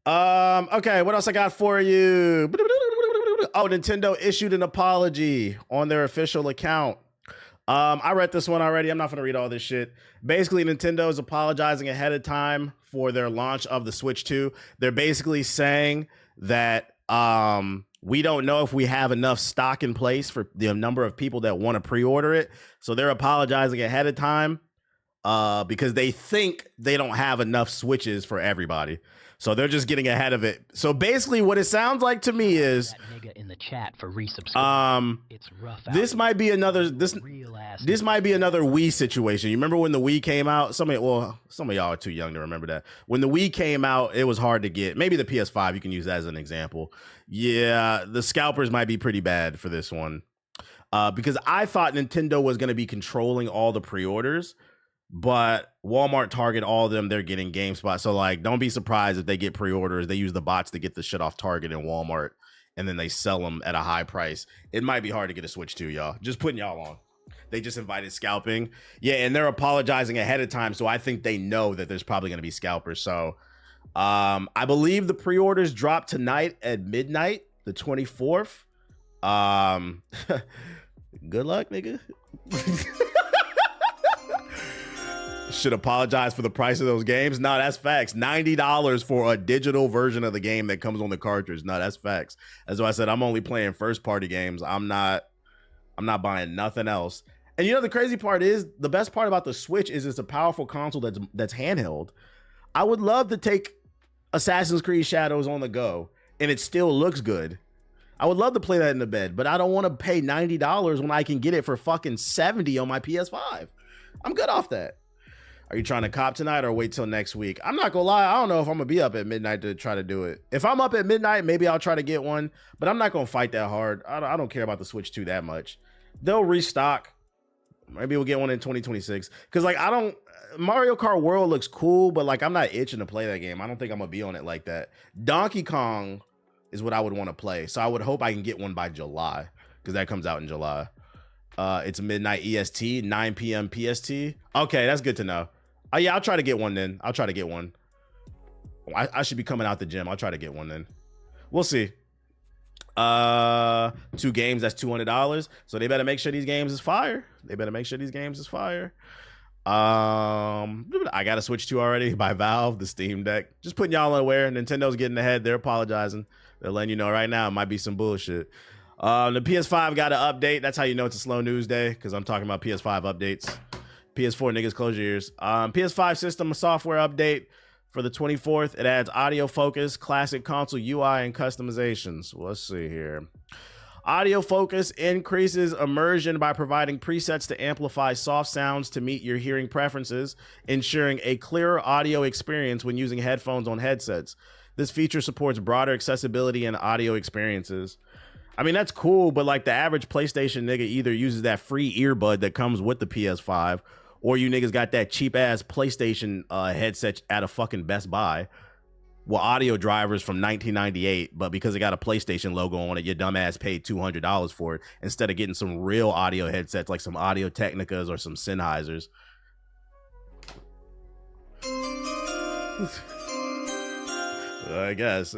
Okay, what else I got for you? Oh, Nintendo issued an apology on their official account. I read this one already. I'm not gonna read all this shit. Basically, Nintendo is apologizing ahead of time for their launch of the Switch 2. They're basically saying that we don't know if we have enough stock in place for the number of people that want to pre-order it. So they're apologizing ahead of time because they think they don't have enough Switches for everybody. So they're just getting ahead of it. So basically what it sounds like to me is that nigga in the chat for resubscribe. It's rough out. This might be another this might be another Wii situation. You remember when the Wii came out? Some of y'all are too young to remember that. When the Wii came out, it was hard to get. Maybe the PS5, you can use that as an example. Yeah, the scalpers might be pretty bad for this one. Because I thought Nintendo was going to be controlling all the pre-orders. But Walmart, Target, all of them, they're getting GameSpot. So, like, don't be surprised if they get pre-orders. They use the bots to get the shit off Target and Walmart, and then they sell them at a high price. It might be hard to get a Switch 2, y'all. Just putting y'all on. They just invited scalping. Yeah, and they're apologizing ahead of time, so I think they know that there's probably going to be scalpers. So, I believe the pre-orders drop tonight at midnight, the 24th. Good luck, nigga. Should apologize for the price of those games. No, that's facts. $90 for a digital version of the game that comes on the cartridge. No, that's facts. That's why I said I'm only playing first party games. I'm not buying nothing else. And you know the crazy part is, the best part about the Switch is it's a powerful console that's handheld. I would love to take Assassin's Creed Shadows on the go and it still looks good. I would love to play that in the bed, but I don't want to pay $90 when I can get it for fucking $70 on my PS5. I'm good off that. Are you trying to cop tonight or wait till next week? I'm not gonna lie, I don't know if I'm gonna be up at midnight to try to do it. If I'm up at midnight, maybe I'll try to get one, but I'm not gonna fight that hard. I don't care about the Switch 2 that much. They'll restock. Maybe we'll get one in 2026. Cause like Mario Kart World looks cool, but like I'm not itching to play that game. I don't think I'm gonna be on it like that. Donkey Kong is what I would want to play. So I would hope I can get one by July, because that comes out in July. It's midnight EST, 9 p.m. PST. Okay, that's good to know. Oh yeah, I'll try to get one then. I'll try to get one. I should be coming out the gym. I'll try to get one then. We'll see. 2 games, that's $200. So they better make sure these games is fire. I got a Switch 2 already by Valve, the Steam Deck. Just putting y'all aware. Nintendo's getting ahead. They're apologizing. They're letting you know right now it might be some bullshit. The PS5 got an update. That's how you know it's a slow news day, because I'm talking about PS5 updates. PS4 niggas, close your ears. PS5 system software update for the 24th. It adds audio focus, classic console UI, and customizations. Let's see here. Audio focus increases immersion by providing presets to amplify soft sounds to meet your hearing preferences, ensuring a clearer audio experience when using headphones on headsets. This feature supports broader accessibility and audio experiences. I mean, that's cool, but like the average PlayStation nigga either uses that free earbud that comes with the PS5, or you niggas got that cheap ass PlayStation headset at a fucking Best Buy. Well, audio drivers from 1998, but because it got a PlayStation logo on it, your dumb ass paid $200 for it instead of getting some real audio headsets like some Audio Technicas or some Sennheisers. I guess.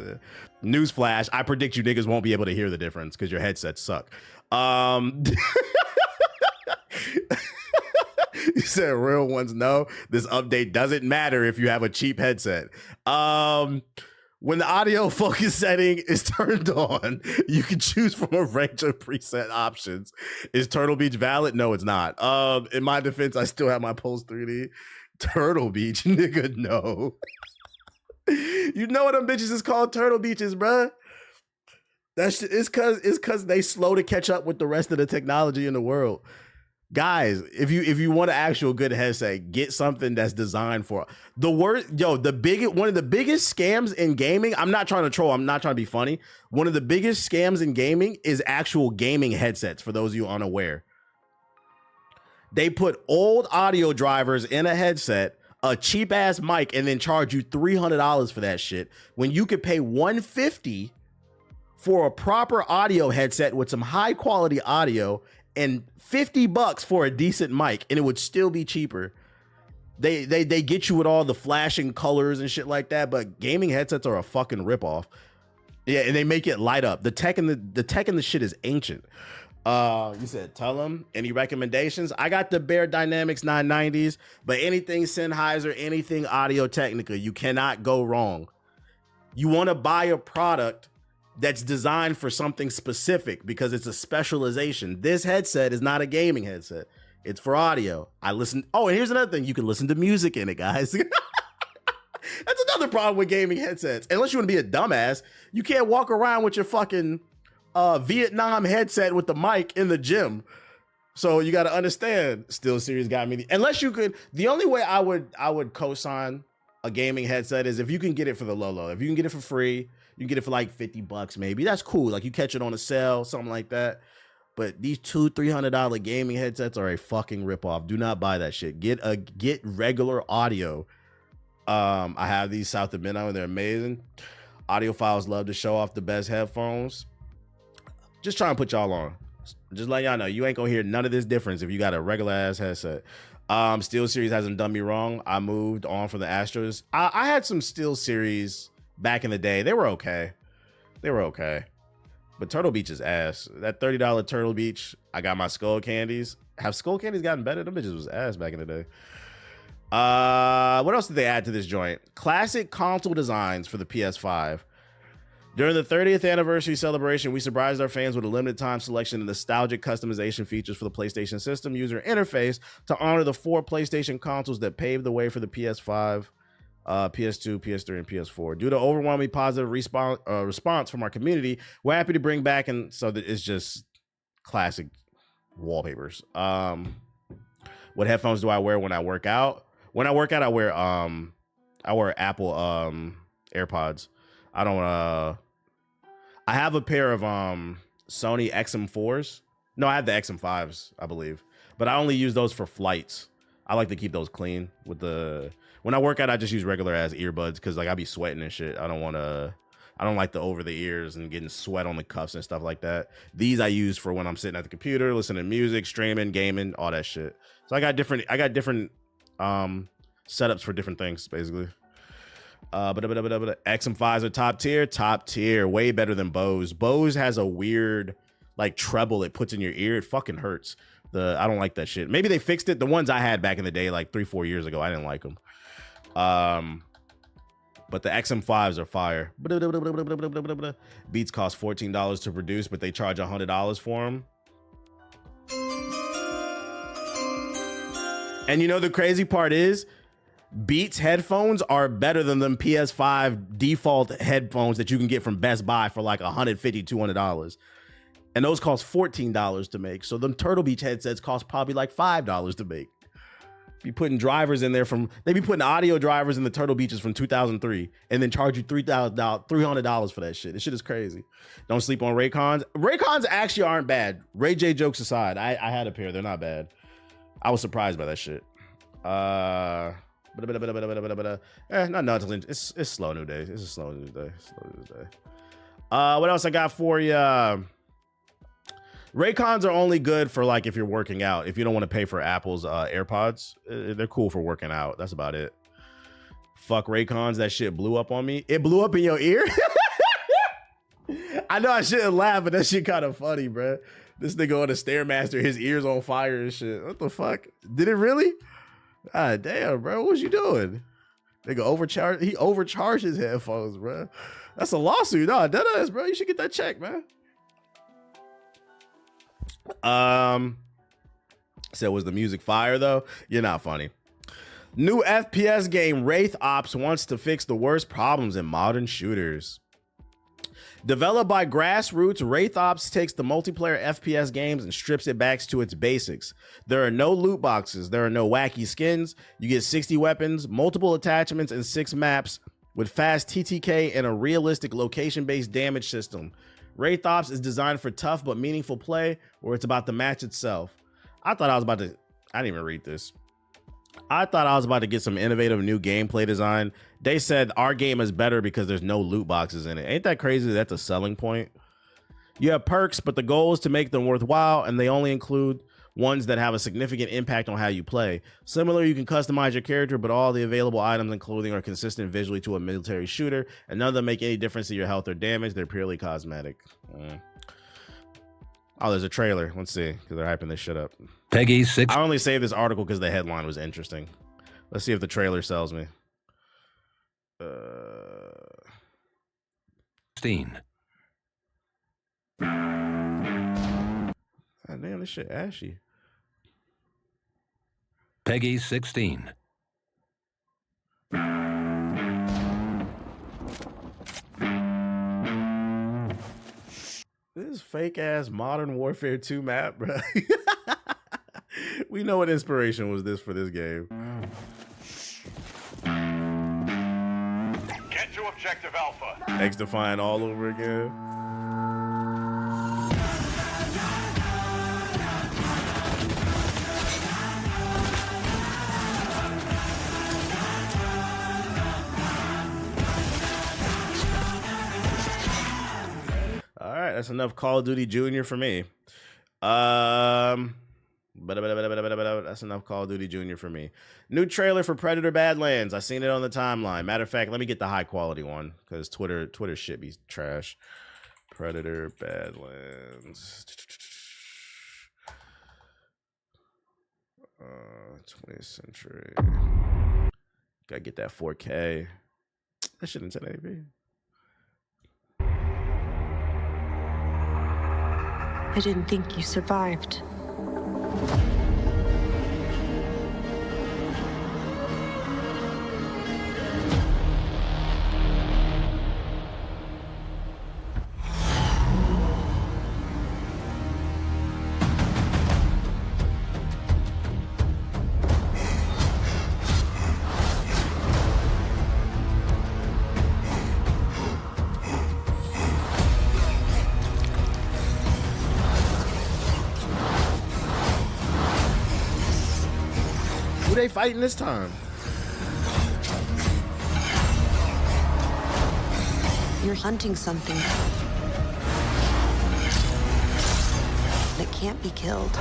Newsflash, I predict you niggas won't be able to hear the difference because your headsets suck. You said real ones no. This update doesn't matter if you have a cheap headset. When the audio focus setting is turned on, you can choose from a range of preset options. Is Turtle Beach valid? No, it's not. In my defense, I still have my Pulse 3D. Turtle Beach, nigga, no. You know what them bitches is called Turtle Beaches, bruh. That's it's cause they slow to catch up with the rest of the technology in the world. Guys, if you want an actual good headset, get something that's designed for one of the biggest scams in gaming. I'm not trying to troll, I'm not trying to be funny. One of the biggest scams in gaming is actual gaming headsets, for those of you unaware. They put old audio drivers in a headset, a cheap ass mic, and then charge you $300 for that shit when you could pay $150 for a proper audio headset with some high quality audio and $50 for a decent mic, and it would still be cheaper. They get you with all the flashing colors and shit like that, but gaming headsets are a fucking ripoff. Yeah, and they make it light up. The tech in the shit is ancient. You said tell them any recommendations. I got the Bear Dynamics 990s, but anything Sennheiser, anything Audio Technica, you cannot go wrong. You want to buy a product that's designed for something specific because it's a specialization. This headset is not a gaming headset. It's for audio. Oh, and here's another thing. You can listen to music in it, guys. That's another problem with gaming headsets. Unless you want to be a dumbass, you can't walk around with your fucking Vietnam headset with the mic in the gym. So you got to understand, SteelSeries got me. Unless you could, the only way I would co-sign a gaming headset is if you can get it for the low. If you can get it for free, you can get it for like $50 maybe. That's cool. Like you catch it on a sale, something like that. But these $200-$300 gaming headsets are a fucking ripoff. Do not buy that shit. Get regular audio. I have these South of Midnight and they're amazing. Audiophiles love to show off the best headphones. Just trying to put y'all on. Just let y'all know you ain't gonna hear none of this difference if you got a regular ass headset. SteelSeries hasn't done me wrong. I moved on from the Astros. I had some SteelSeries back in the day. They were okay. But Turtle Beach is ass. That $30 Turtle Beach, I got my Skull Candies. Have Skull Candies gotten better? Them bitches was ass back in the day. What else did they add to this joint? Classic console designs for the PS5. During the 30th anniversary celebration, we surprised our fans with a limited time selection of nostalgic customization features for the PlayStation system user interface to honor the 4 PlayStation consoles that paved the way for the PS5, PS2, PS3, and PS4. Due to overwhelmingly positive response from our community, we're happy to bring back, and so that it's just classic wallpapers. What headphones do I wear when I work out? When I work out, I wear Apple AirPods. I have a pair of Sony XM4s. No, I have the XM5s, I believe. But I only use those for flights. I like to keep those clean with when I work out, I just use regular ass earbuds because like I be sweating and shit. I don't like the over the ears and getting sweat on the cuffs and stuff like that. These I use for when I'm sitting at the computer, listening to music, streaming, gaming, all that shit. So I got different setups for different things, basically. XM5s are top tier, way better than Bose. Bose has a weird like treble it puts in your ear. It fucking hurts. I don't like that shit. Maybe they fixed it. The ones I had back in the day, like 3-4 years ago, I didn't like them. But the XM5s are fire. Beats cost $14 to produce, but they charge $100 for them. And you know the crazy part is, Beats headphones are better than them PS5 default headphones that you can get from Best Buy for like $150, $200. And those cost $14 to make. So them Turtle Beach headsets cost probably like $5 to make. Be putting drivers in there they be putting audio drivers in the Turtle Beaches from 2003 and then charge you $300 for that shit. This shit is crazy. Don't sleep on Raycons. Raycons actually aren't bad. Ray J jokes aside, I had a pair. They're not bad. I was surprised by that shit. Not nothing. It's slow new day. It's a slow new day. What else I got for you? Raycons are only good for like if you're working out. If you don't want to pay for Apple's AirPods, they're cool for working out. That's about it. Fuck Raycons. That shit blew up on me. It blew up in your ear? I know I shouldn't laugh, but that shit kind of funny, bro. This nigga on the Stairmaster, his ears on fire and shit. What the fuck? Did it really? God damn, bro. What was you doing? Nigga he overcharged his headphones, bro. That's a lawsuit. No, that is, bro. You should get that check, man. So was the music fire though? You're not funny. New FPS game Wraith Ops wants to fix the worst problems in modern shooters. Developed by Grassroots, Wraith Ops takes the multiplayer FPS games and strips it back to its basics. There are no loot boxes. There are no wacky skins. You get 60 weapons, multiple attachments, and 6 maps with fast TTK and a realistic location-based damage system. Wraith Ops is designed for tough but meaningful play where it's about the match itself. I didn't even read this. I thought I was about to get some innovative new gameplay design. They said our game is better because there's no loot boxes in it. Ain't that crazy? That's a selling point. You have perks, but the goal is to make them worthwhile, and they only include ones that have a significant impact on how you play. Similar, you can customize your character, but all the available items and clothing are consistent visually to a military shooter, and none of them make any difference to your health or damage. They're purely cosmetic. Oh, there's a trailer. Let's see, because they're hyping this shit up. Peggy 6. I only saved this article because the headline was interesting. Let's see if the trailer sells me. 16. God damn, this shit ashy. Peggy 16. This fake ass Modern Warfare 2 map, bro. We know what inspiration was this for this game. Get to objective Alpha. X-Defiant all over again. All right, that's enough Call of Duty Junior for me. That's enough Call of Duty Junior for me. New trailer for Predator Badlands. I seen it on the timeline. Matter of fact, let me get the high quality one because Twitter shit be trash. Predator Badlands. 20th century. Gotta get that 4K. That shit in 1080p. I didn't think you survived. Who they fighting this time? You're hunting something that can't be killed.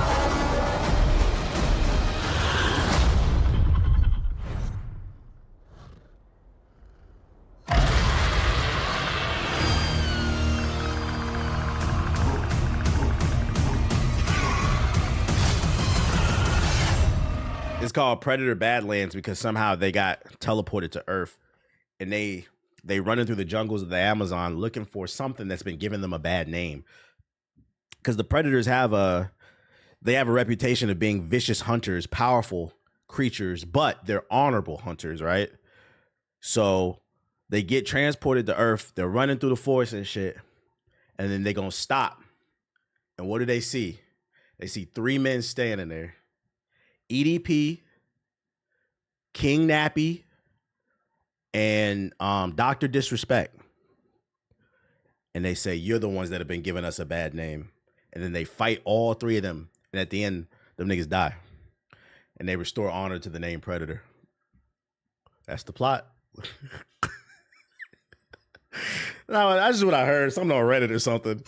It's called Predator Badlands because somehow they got teleported to Earth, and they running through the jungles of the Amazon looking for something that's been giving them a bad name. Because the Predators have a reputation of being vicious hunters, powerful creatures, but they're honorable hunters, right? So they get transported to Earth, they're running through the forest and shit, and then they're gonna stop. And what do they see? They see 3 men standing there. EDP, King Nappy, and Dr. Disrespect. And they say, you're the ones that have been giving us a bad name. And then they fight all 3 of them. And at the end, them niggas die. And they restore honor to the name Predator. That's the plot. No, that's just what I heard. Something on Reddit or something.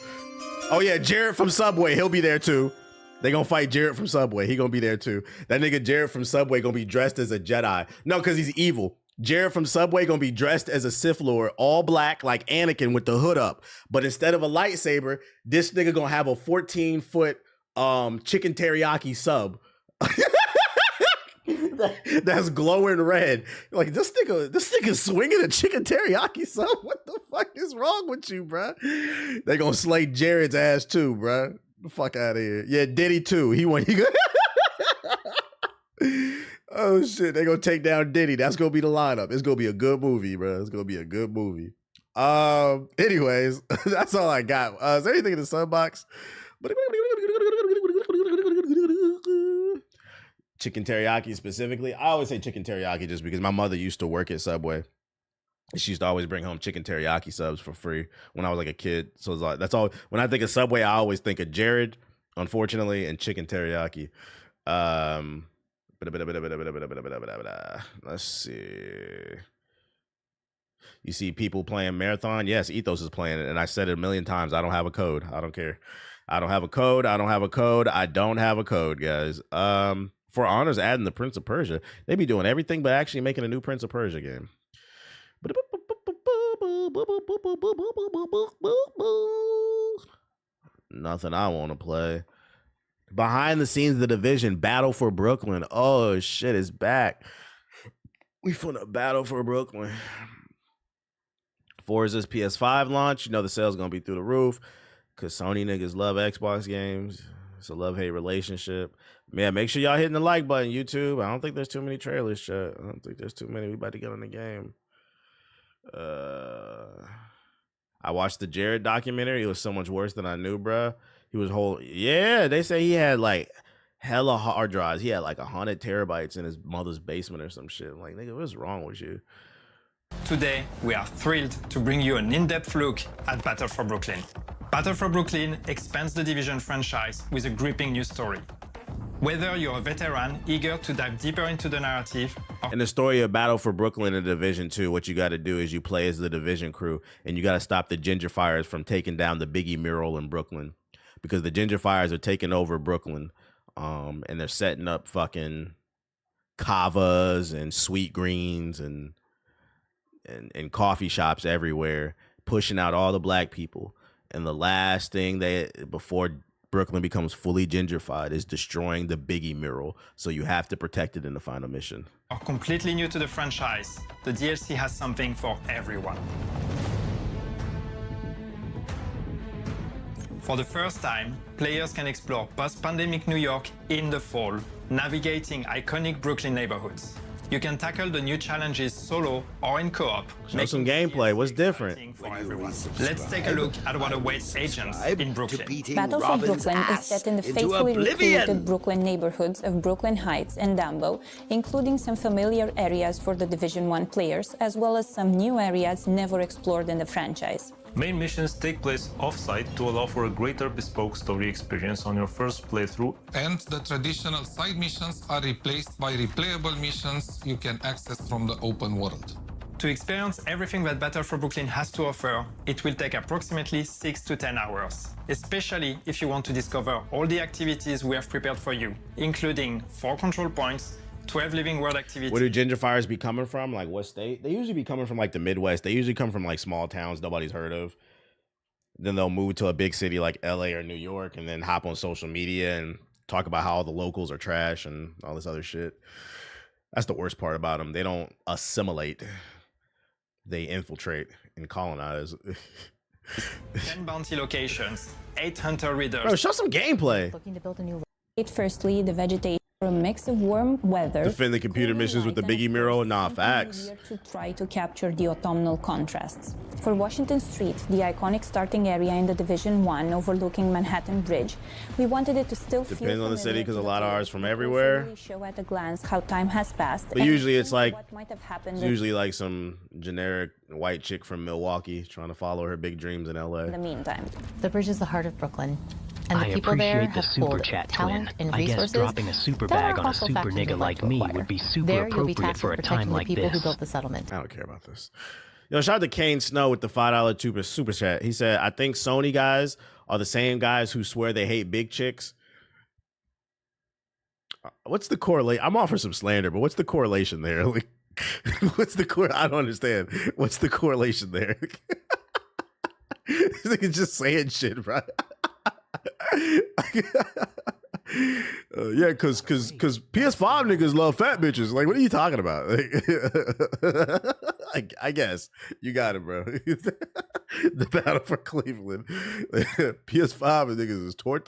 Oh yeah, Jared from Subway, he'll be there too. They gonna fight Jared from Subway. He gonna be there too. That nigga Jared from Subway gonna be dressed as a Jedi. No, because he's evil. Jared from Subway gonna be dressed as a Sith Lord, all black like Anakin with the hood up. But instead of a lightsaber, this nigga gonna have a 14-foot chicken teriyaki sub. That's glowing red. Like this nigga swinging a chicken teriyaki sub. What the fuck is wrong with you, bruh? They gonna slay Jared's ass too, bruh. The fuck out of here. Yeah, Diddy too. He oh shit, they gonna take down Diddy. That's gonna be the lineup. It's gonna be a good movie, bro. It's gonna be a good movie. Anyways, that's all I got. Is there anything in the sunbox? Chicken teriyaki specifically. I always say chicken teriyaki just because my mother used to work at Subway. She used to always bring home chicken teriyaki subs for free when I was like a kid. So it's like, that's all. When I think of Subway, I always think of Jared, unfortunately, and chicken teriyaki. Let's see. You see people playing Marathon? Yes, Ethos is playing it. And I said it a million times. I don't have a code. I don't care. I don't have a code. I don't have a code. I don't have a code, guys. For Honor's adding the Prince of Persia. They be doing everything but actually making a new Prince of Persia game. Nothing I want to play. Behind the scenes, The Division, Battle for Brooklyn. Oh, shit, it's back. We finna battle for Brooklyn. Forza's PS5 launch. You know the sale's gonna be through the roof because Sony niggas love Xbox games. It's a love-hate relationship. Man, make sure y'all hitting the like button, YouTube. I don't think there's too many trailers, chat. I don't think there's too many. We about to get on the game. I watched the Jared documentary. It was so much worse than I knew, bruh. He was yeah, they say he had like hella hard drives. He had like 100 terabytes in his mother's basement or some shit. I'm like, nigga, what's wrong with you? Today, we are thrilled to bring you an in-depth look at Battle for Brooklyn. Battle for Brooklyn expands the Division franchise with a gripping new story. Whether you're a veteran eager to dive deeper into the narrative, in the story of Battle for Brooklyn and Division 2, what you got to do is you play as the Division crew, and you got to stop the Ginger Fires from taking down the Biggie mural in Brooklyn, because the Ginger Fires are taking over Brooklyn, and they're setting up fucking Kavas and Sweet Greens and coffee shops everywhere, pushing out all the black people. And the last thing before Brooklyn becomes fully gingerfied is destroying the Biggie mural. So you have to protect it in the final mission. Are completely new to the franchise, the DLC has something for everyone. For the first time, players can explore post-pandemic New York in the fall, navigating iconic Brooklyn neighborhoods. You can tackle the new challenges solo or in co-op. Show some gameplay. What's different? Let's take a look at what awaits agents in Brooklyn. Battle for Brooklyn is set in the faithfully recreated Brooklyn neighborhoods of Brooklyn Heights and Dumbo, including some familiar areas for the Division 1 players, as well as some new areas never explored in the franchise. Main missions take place off-site to allow for a greater bespoke story experience on your first playthrough. And the traditional side missions are replaced by replayable missions you can access from the open world. To experience everything that Battle for Brooklyn has to offer, it will take approximately 6 to 10 hours, especially if you want to discover all the activities we have prepared for you, including 4 control points, 12 living world activities. Where do Ginger Fires be coming from? Like what state? They usually be coming from like the Midwest. They usually come from like small towns nobody's heard of. Then they'll move to a big city like LA or New York and then hop on social media and talk about how all the locals are trash and all this other shit. That's the worst part about them. They don't assimilate. They infiltrate and colonize. 10 bounty locations, 8 hunter readers. Bro, show some gameplay. Looking to build a new. Firstly, the vegetation. A mix of warm weather. Defend the computer missions with the Biggie mural? Nah, facts. To try to capture the autumnal contrasts. For Washington Street, the iconic starting area in the Division 1 overlooking Manhattan Bridge, we wanted it to still feel depends on the city because a lot of ours from everywhere. Really show at a glance how time has passed. But usually it's like what might have happened. It's usually like some generic white chick from Milwaukee trying to follow her big dreams in LA. In the meantime, the bridge is the heart of Brooklyn. And the I people there appreciate the have super pulled chat, talent Twin. and I guess resources dropping a super that bag are on a also super factors nigga you'd like to me acquire. would be super there, you'll be appropriate tasked for with a time protecting like the people this. who built the settlement. I don't care about this. Yo, shout out to Kane Snow with the $5 super chat. He said, I think Sony guys are the same guys who swear they hate big chicks. What's the correlation? I'm off for some slander, but what's the correlation there? Like, what's the I don't understand. What's the correlation there? This nigga's just saying shit, bro. Yeah, cause PS5 niggas love fat bitches. Like, what are you talking about? Like, I guess you got it, bro. The battle for Cleveland. PS5 niggas is torture.